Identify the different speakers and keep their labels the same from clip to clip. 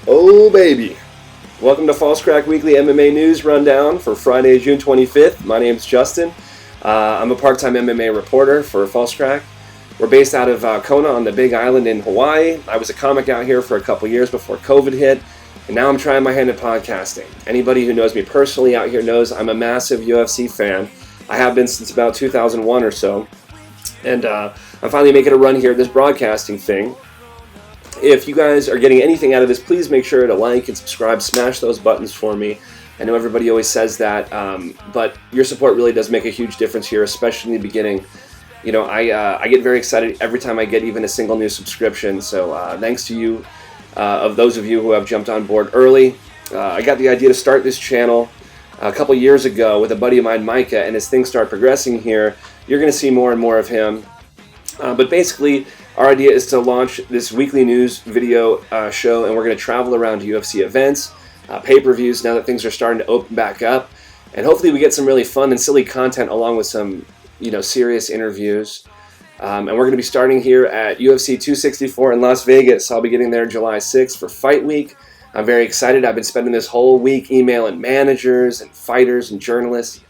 Speaker 1: Oh baby! Welcome to FalseCrack Weekly MMA News Rundown for Friday, June 25th. My name's Justin. I'm a part-time MMA reporter for FalseCrack. We're based out of Kona on the Big Island in Hawaii. I was a comic out here for a couple years before COVID hit, and now I'm trying my hand at podcasting. Anybody who knows me personally out here knows I'm a massive UFC fan. I have been since about 2001 or so, and I'm finally making a run here at this broadcasting thing. If you guys are getting anything out of this, please make sure to like and subscribe. Smash those buttons for me. I know everybody always says that, but your support really does make a huge difference here, especially in the beginning. You know, I get very excited every time I get even a single new subscription. So thanks to you, of those of you who have jumped on board early. I got the idea to start this channel a couple years ago with a buddy of mine, Micah, and as things start progressing here, you're going to see more and more of him. But basically, our idea is to launch this weekly news video show, and we're going to travel around to UFC events, pay-per-views, now that things are starting to open back up. And hopefully we get some really fun and silly content along with some, serious interviews. And we're going to be starting here at UFC 264 in Las Vegas. I'll be getting there July 6th for Fight Week. I'm very excited. I've been spending this whole week emailing managers and fighters and journalists.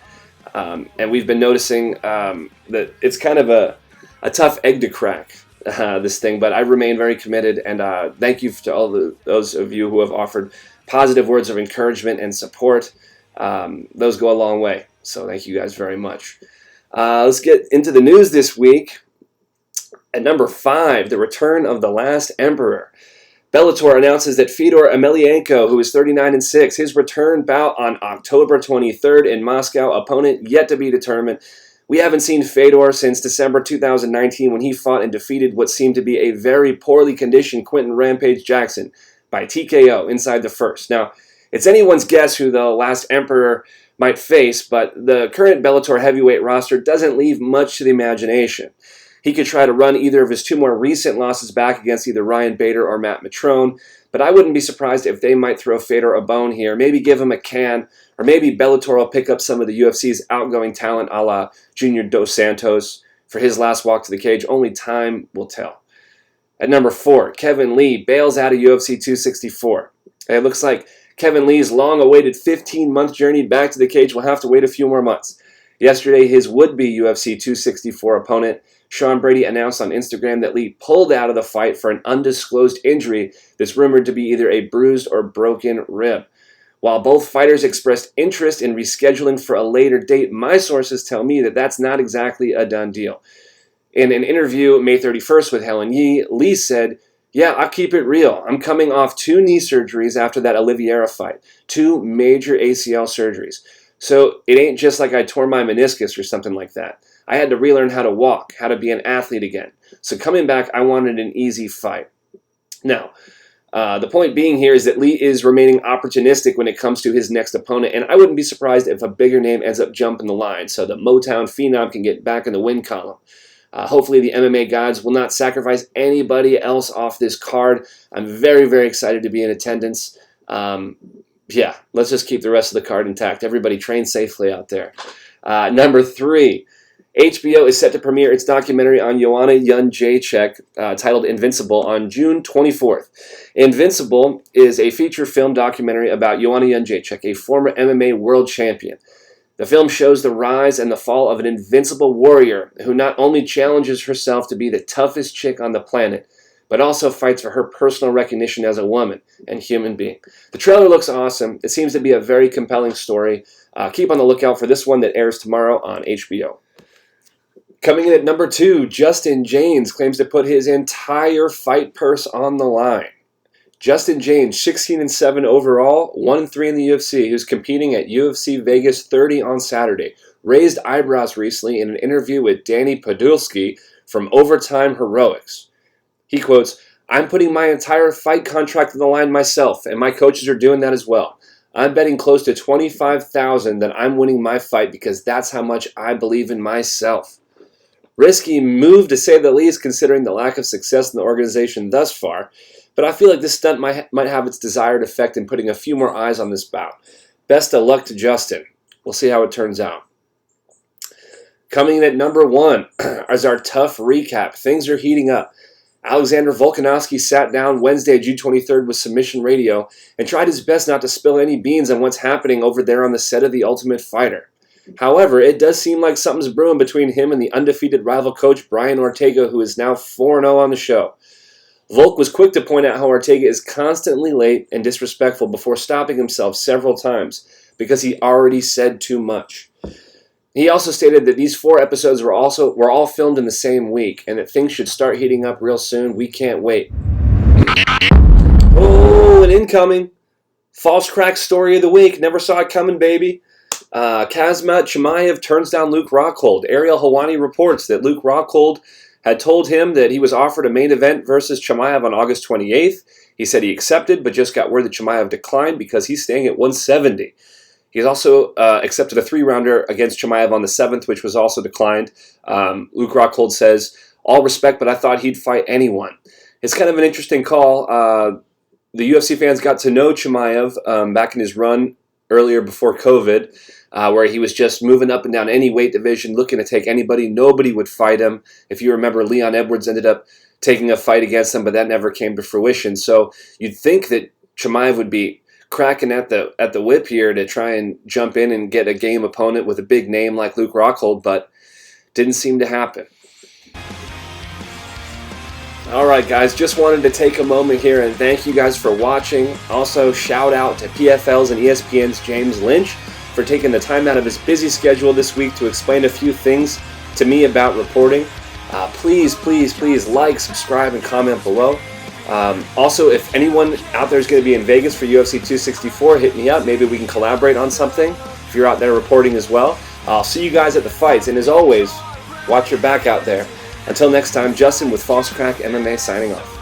Speaker 1: And we've been noticing that it's kind of a tough egg to crack. This thing, but I remain very committed, and thank you to all those of you who have offered positive words of encouragement and support. Those go a long way, so thank you guys very much. Let's get into the news this week. At number 5, the return of the last emperor. Bellator announces that Fedor Emelianenko, who is 39-6, his return bout on October 23rd in Moscow, opponent yet to be determined. We haven't seen Fedor since December 2019 when he fought and defeated what seemed to be a very poorly conditioned Quentin Rampage Jackson by TKO inside the first. Now, it's anyone's guess who the last emperor might face, but the current Bellator heavyweight roster doesn't leave much to the imagination. He could try to run either of his two more recent losses back against either Ryan Bader or Matt Mitrone, but I wouldn't be surprised if they might throw Fedor a bone here, maybe give him a can, or maybe Bellator will pick up some of the UFC's outgoing talent a la Junior Dos Santos for his last walk to the cage. Only time will tell. At number 4, Kevin Lee bails out of UFC 264. It looks like Kevin Lee's long-awaited 15-month journey back to the cage will have to wait a few more months. Yesterday, his would-be UFC 264 opponent, Sean Brady, announced on Instagram that Lee pulled out of the fight for an undisclosed injury that's rumored to be either a bruised or broken rib. While both fighters expressed interest in rescheduling for a later date, my sources tell me that that's not exactly a done deal. In an interview May 31st with Helen Yee, Lee said, "Yeah, I'll keep it real. I'm coming off 2 knee surgeries after that Oliveira fight, 2 major ACL surgeries. So it ain't just like I tore my meniscus or something like that. I had to relearn how to walk, how to be an athlete again. So coming back, I wanted an easy fight." Now, the point being here is that Lee is remaining opportunistic when it comes to his next opponent, and I wouldn't be surprised if a bigger name ends up jumping the line so the Motown Phenom can get back in the win column. Hopefully the MMA gods will not sacrifice anybody else off this card. I'm very, very excited to be in attendance. Yeah, let's just keep the rest of the card intact. Everybody train safely out there. Number 3. HBO is set to premiere its documentary on Joanna Jędrzejczyk titled Invincible on June 24th. Invincible is a feature film documentary about Joanna Jędrzejczyk, a former MMA world champion. The film shows the rise and the fall of an invincible warrior who not only challenges herself to be the toughest chick on the planet, but also fights for her personal recognition as a woman and human being. The trailer looks awesome. It seems to be a very compelling story. Keep on the lookout for this one that airs tomorrow on HBO. Coming in at number 2, Justin Jaynes claims to put his entire fight purse on the line. Justin Jaynes, 16-7 overall, 1-3 in the UFC, who's competing at UFC Vegas 30 on Saturday, raised eyebrows recently in an interview with Danny Podolsky from Overtime Heroics. He quotes, "I'm putting my entire fight contract on the line myself, and my coaches are doing that as well. I'm betting close to $25,000 that I'm winning my fight because that's how much I believe in myself." Risky move to say the least considering the lack of success in the organization thus far, but I feel like this stunt might have its desired effect in putting a few more eyes on this bout. Best of luck to Justin. We'll see how it turns out. Coming in at number 1 is our tough recap. Things are heating up. Alexander Volkanovski sat down Wednesday, June 23rd with Submission Radio and tried his best not to spill any beans on what's happening over there on the set of The Ultimate Fighter. However, it does seem like something's brewing between him and the undefeated rival coach Brian Ortega, who is now 4-0 on the show. Volk was quick to point out how Ortega is constantly late and disrespectful before stopping himself several times because he already said too much. He also stated that these 4 episodes were all filmed in the same week and that things should start heating up real soon. We can't wait. Oh, and incoming. FalseCrack story of the week. Never saw it coming, baby. Kazmat Chimaev turns down Luke Rockhold. Ariel Helwani reports that Luke Rockhold had told him that he was offered a main event versus Chimaev on August 28th. He said he accepted, but just got word that Chimaev declined because he's staying at 170. He's also accepted a 3-rounder against Chimaev on the 7th, which was also declined. Luke Rockhold says, all respect, but I thought he'd fight anyone. It's kind of an interesting call. The UFC fans got to know Chimaev back in his run earlier before COVID, where he was just moving up and down any weight division, looking to take anybody. Nobody would fight him. If you remember, Leon Edwards ended up taking a fight against him, but that never came to fruition. So you'd think that Chimaev would be cracking at the whip here to try and jump in and get a game opponent with a big name like Luke Rockhold, but didn't seem to happen. Alright guys, just wanted to take a moment here and thank you guys for watching. Also shout out to PFL's and ESPN's James Lynch for taking the time out of his busy schedule this week to explain a few things to me about reporting. Please like, subscribe, and comment below. Also, if anyone out there is going to be in Vegas for UFC 264, hit me up. Maybe we can collaborate on something if you're out there reporting as well. I'll see you guys at the fights, and as always, watch your back out there. Until next time, Justin with FalseCrack MMA signing off.